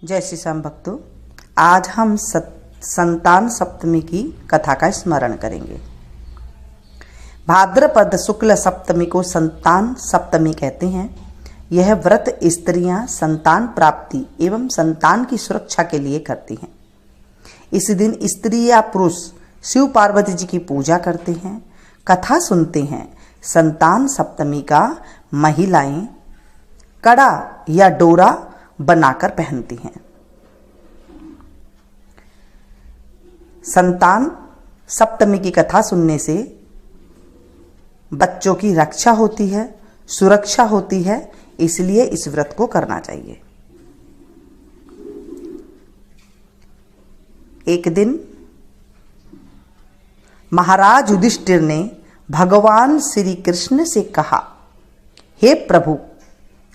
जय श्री श्याम भक्तों, आज हम संतान सप्तमी की कथा का स्मरण करेंगे। भाद्रपद शुक्ल सप्तमी को संतान सप्तमी कहते हैं। यह व्रत स्त्रियां संतान प्राप्ति एवं संतान की सुरक्षा के लिए करती हैं। इस दिन स्त्री या पुरुष शिव पार्वती जी की पूजा करते हैं, कथा सुनते हैं। संतान सप्तमी का महिलाएं कड़ा या डोरा बनाकर पहनती हैं। संतान सप्तमी की कथा सुनने से बच्चों की रक्षा होती है, सुरक्षा होती है, इसलिए इस व्रत को करना चाहिए। एक दिन महाराज युधिष्ठिर ने भगवान श्री कृष्ण से कहा, हे प्रभु,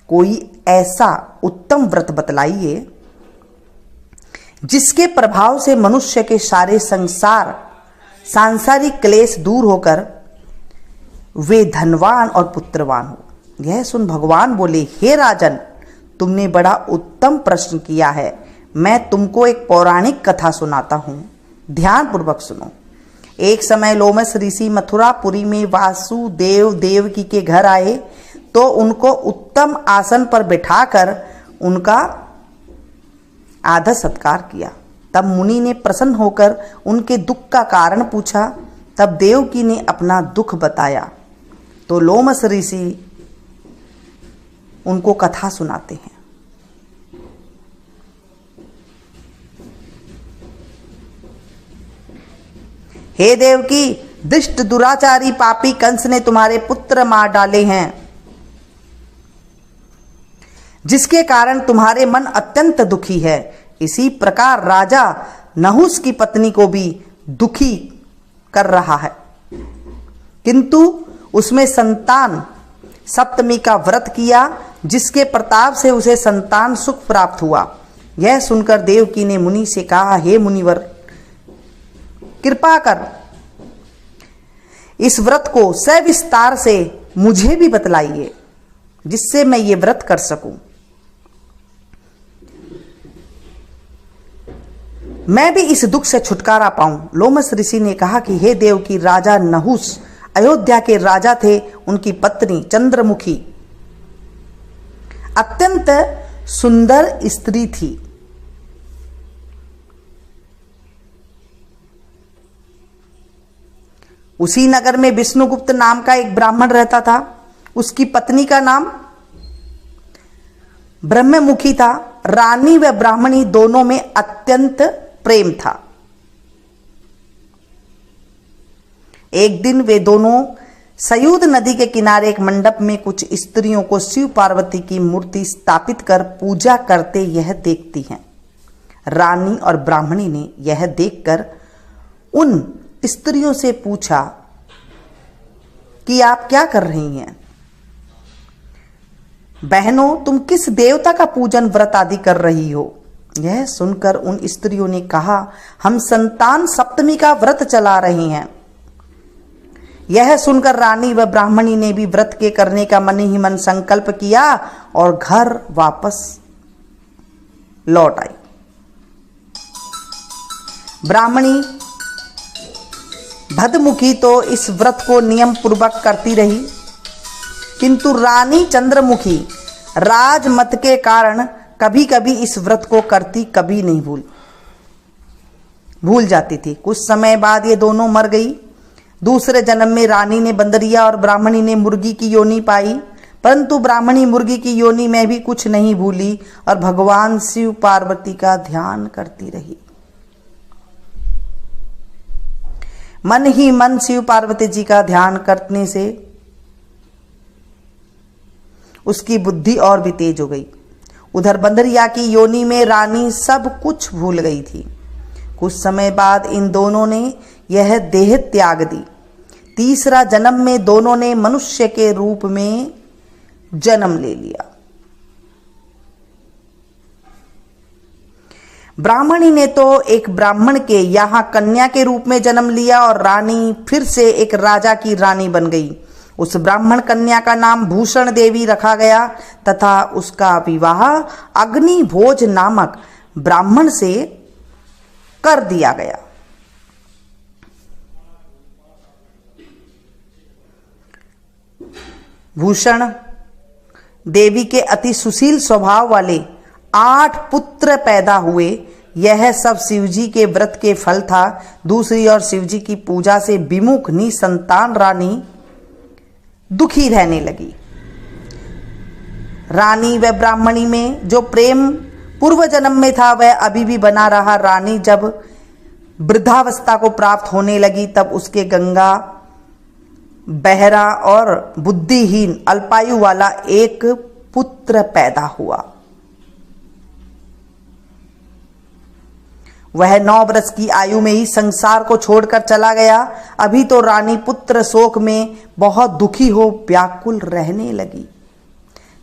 कोई ऐसा उत्तम व्रत बतलाइए जिसके प्रभाव से मनुष्य के सारे सांसारिक क्लेश दूर होकर वे धनवान और पुत्रवान हो। यह सुन भगवान बोले, हे राजन, तुमने बड़ा उत्तम प्रश्न किया है। मैं तुमको एक पौराणिक कथा सुनाता हूं, ध्यान पूर्वक सुनो। एक समय लोमस ऋषि मथुरापुरी में वासुदेव देवकी के घर आए तो उनको उत्तम आसन पर बिठाकर उनका आदर सत्कार किया। तब मुनि ने प्रसन्न होकर उनके दुख का कारण पूछा। तब देवकी ने अपना दुख बताया तो लोमस ऋषि उनको कथा सुनाते हैं। हे देवकी, दुष्ट दुराचारी पापी कंस ने तुम्हारे पुत्र मार डाले हैं, जिसके कारण तुम्हारे मन अत्यंत दुखी है। इसी प्रकार राजा नहुस की पत्नी को भी दुखी कर रहा है, किंतु उसमें संतान सप्तमी का व्रत किया, जिसके प्रताप से उसे संतान सुख प्राप्त हुआ। यह सुनकर देवकी ने मुनि से कहा, हे मुनिवर, कृपा कर इस व्रत को सविस्तार से मुझे भी बतलाइए, जिससे मैं ये व्रत कर सकूं। मैं भी इस दुख से छुटकारा पाऊं। लोमस ऋषि ने कहा कि हे देवकी, राजा नहुस अयोध्या के राजा थे। उनकी पत्नी चंद्रमुखी अत्यंत सुंदर स्त्री थी। उसी नगर में विष्णुगुप्त नाम का एक ब्राह्मण रहता था। उसकी पत्नी का नाम ब्रह्ममुखी था। रानी व ब्राह्मणी दोनों में अत्यंत प्रेम था। एक दिन वे दोनों सयूद नदी के किनारे एक मंडप में कुछ स्त्रियों को शिव पार्वती की मूर्ति स्थापित कर पूजा करते यह देखती हैं। रानी और ब्राह्मणी ने यह देखकर उन स्त्रियों से पूछा कि आप क्या कर रही हैं? बहनों, तुम किस देवता का पूजन व्रत आदि कर रही हो? यह सुनकर उन स्त्रियों ने कहा, हम संतान सप्तमी का व्रत चला रही हैं। यह सुनकर रानी व ब्राह्मणी ने भी व्रत के करने का मन ही मन संकल्प किया और घर वापस लौट आई। ब्राह्मणी भदमुखी तो इस व्रत को नियम पूर्वक करती रही, किंतु रानी चंद्रमुखी राजमत के कारण कभी कभी इस व्रत को करती, कभी नहीं भूल जाती थी। कुछ समय बाद ये दोनों मर गई। दूसरे जन्म में रानी ने बंदरिया और ब्राह्मणी ने मुर्गी की योनि पाई, परंतु ब्राह्मणी मुर्गी की योनि में भी कुछ नहीं भूली और भगवान शिव पार्वती का ध्यान करती रही। मन ही मन शिव पार्वती जी का ध्यान करने से उसकी बुद्धि और भी तेज हो गई। उधर बंदरिया की योनि में रानी सब कुछ भूल गई थी। कुछ समय बाद इन दोनों ने यह देह त्याग दी। तीसरा जन्म में दोनों ने मनुष्य के रूप में जन्म ले लिया। ब्राह्मणी ने तो एक ब्राह्मण के यहां कन्या के रूप में जन्म लिया और रानी फिर से एक राजा की रानी बन गई। उस ब्राह्मण कन्या का नाम भूषण देवी रखा गया तथा उसका विवाह अग्नि भोज नामक ब्राह्मण से कर दिया गया। भूषण देवी के अति सुशील स्वभाव वाले 8 पुत्र पैदा हुए। यह सब शिवजी के व्रत के फल था। दूसरी ओर शिवजी की पूजा से विमुख निसंतान रानी दुखी रहने लगी। रानी व ब्राह्मणी में जो प्रेम पूर्व जन्म में था वह अभी भी बना रहा। रानी जब वृद्धावस्था को प्राप्त होने लगी तब उसके गंगा, बहरा और बुद्धिहीन अल्पायु वाला एक पुत्र पैदा हुआ। वह 9 वर्ष की आयु में ही संसार को छोड़कर चला गया। अभी तो रानी पुत्र शोक में बहुत दुखी हो व्याकुल रहने लगी।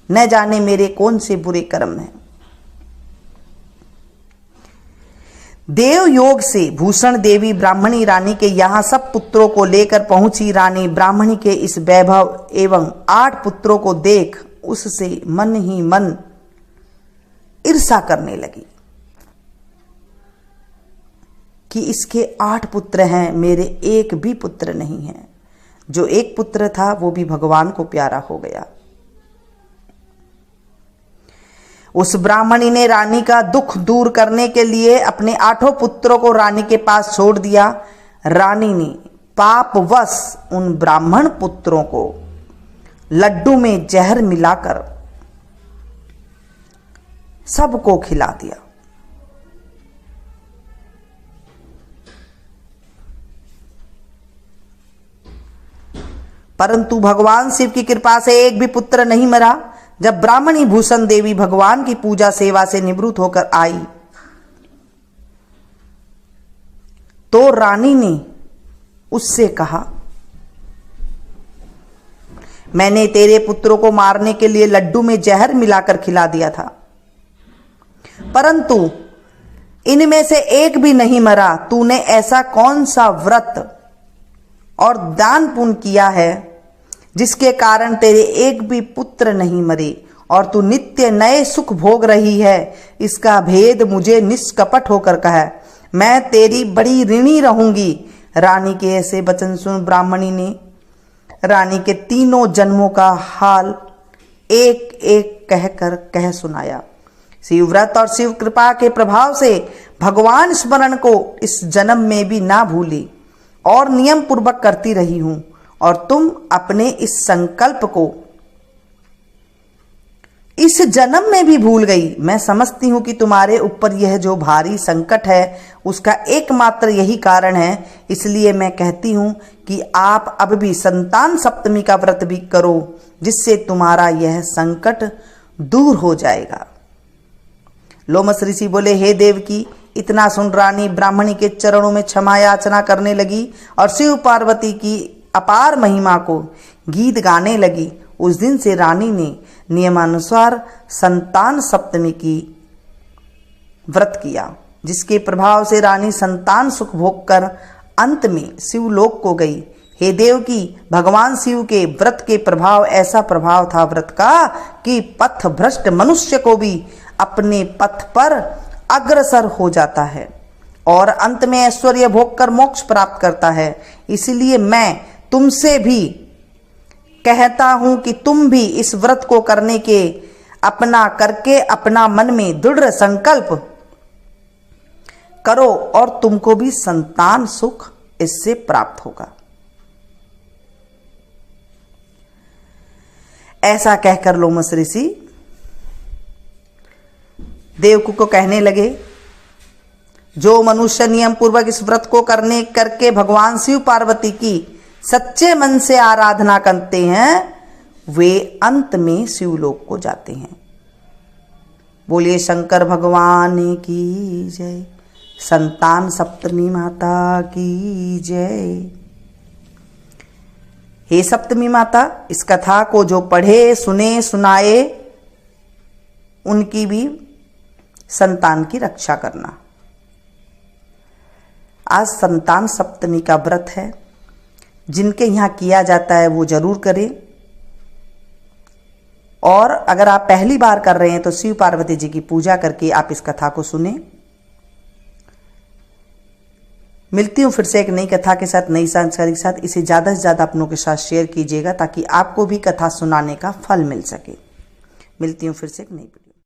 न जाने मेरे कौन से बुरे कर्म हैं। देव योग से भूषण देवी ब्राह्मणी रानी के यहां सब पुत्रों को लेकर पहुंची। रानी ब्राह्मणी के इस वैभव एवं 8 पुत्रों को देख उससे मन ही मन ईर्षा करने लगी कि इसके 8 पुत्र हैं, मेरे एक भी पुत्र नहीं है। जो एक पुत्र था वो भी भगवान को प्यारा हो गया। उस ब्राह्मणी ने रानी का दुख दूर करने के लिए अपने 8 पुत्रों को रानी के पास छोड़ दिया। रानी ने पापवश उन ब्राह्मण पुत्रों को लड्डू में जहर मिलाकर सबको खिला दिया। परंतु भगवान शिव की कृपा से एक भी पुत्र नहीं मरा। जब ब्राह्मणी भूषण देवी भगवान की पूजा सेवा से निवृत्त होकर आई तो रानी ने उससे कहा, मैंने तेरे पुत्रों को मारने के लिए लड्डू में जहर मिलाकर खिला दिया था, परंतु इनमें से एक भी नहीं मरा। तूने ऐसा कौन सा व्रत और दान पुण्य किया है जिसके कारण तेरे एक भी पुत्र नहीं मरे और तू नित्य नए सुख भोग रही है? इसका भेद मुझे निष्कपट होकर कहा। मैं तेरी बड़ी ऋणी रहूंगी। रानी के ऐसे वचन सुन ब्राह्मणी ने रानी के 3 जन्मों का हाल एक एक कहकर कह सुनाया। शिवव्रत और शिव कृपा के प्रभाव से भगवान स्मरण को इस जन्म में भी ना भूली और नियम पूर्वक करती रही हूं, और तुम अपने इस संकल्प को इस जन्म में भी भूल गई। मैं समझती हूं कि तुम्हारे ऊपर यह जो भारी संकट है उसका एकमात्र यही कारण है। इसलिए मैं कहती हूं कि आप अब भी संतान सप्तमी का व्रत भी करो, जिससे तुम्हारा यह संकट दूर हो जाएगा। लोमस ऋषि बोले, हे देवकी। इतना सुन रानी ब्राह्मणी के चरणों में क्षमा याचना करने लगी और शिव पार्वती की अपार महिमा को गीत गाने लगी। उस दिन से रानी ने नियमानुसार संतान सप्तमी की व्रत किया, जिसके प्रभाव से रानी संतान सुख भोग कर अंत में शिवलोक को गई। हे देवकी, भगवान शिव के व्रत के प्रभाव ऐसा प्रभाव था व्रत का कि पथ भ्रष्ट मनुष्य को भी अपने पथ पर अग्रसर हो जाता है और अंत में ऐश्वर्य भोग कर मोक्ष प्राप्त करता है। इसलिए मैं तुमसे भी कहता हूं कि तुम भी इस व्रत को करने के अपना मन में दृढ़ संकल्प करो और तुमको भी संतान सुख इससे प्राप्त होगा। ऐसा कहकर लोमस ऋषि देवकी को कहने लगे, जो मनुष्य नियम पूर्वक इस व्रत को करके भगवान शिव पार्वती की सच्चे मन से आराधना करते हैं वे अंत में शिवलोक को जाते हैं। बोलिए शंकर भगवान की जय। संतान सप्तमी माता की जय। हे सप्तमी माता, इस कथा को जो पढ़े सुने सुनाए उनकी भी संतान की रक्षा करना। आज संतान सप्तमी का व्रत है, जिनके यहाँ किया जाता है वो जरूर करें। और अगर आप पहली बार कर रहे हैं तो शिव पार्वती जी की पूजा करके आप इस कथा को सुने। मिलती हूं फिर से एक नई कथा के साथ, नई जानकारी के साथ। इसे ज्यादा से ज्यादा अपनों के साथ शेयर कीजिएगा ताकि आपको भी कथा सुनाने का फल मिल सके। मिलती हूं फिर से एक नई वीडियो।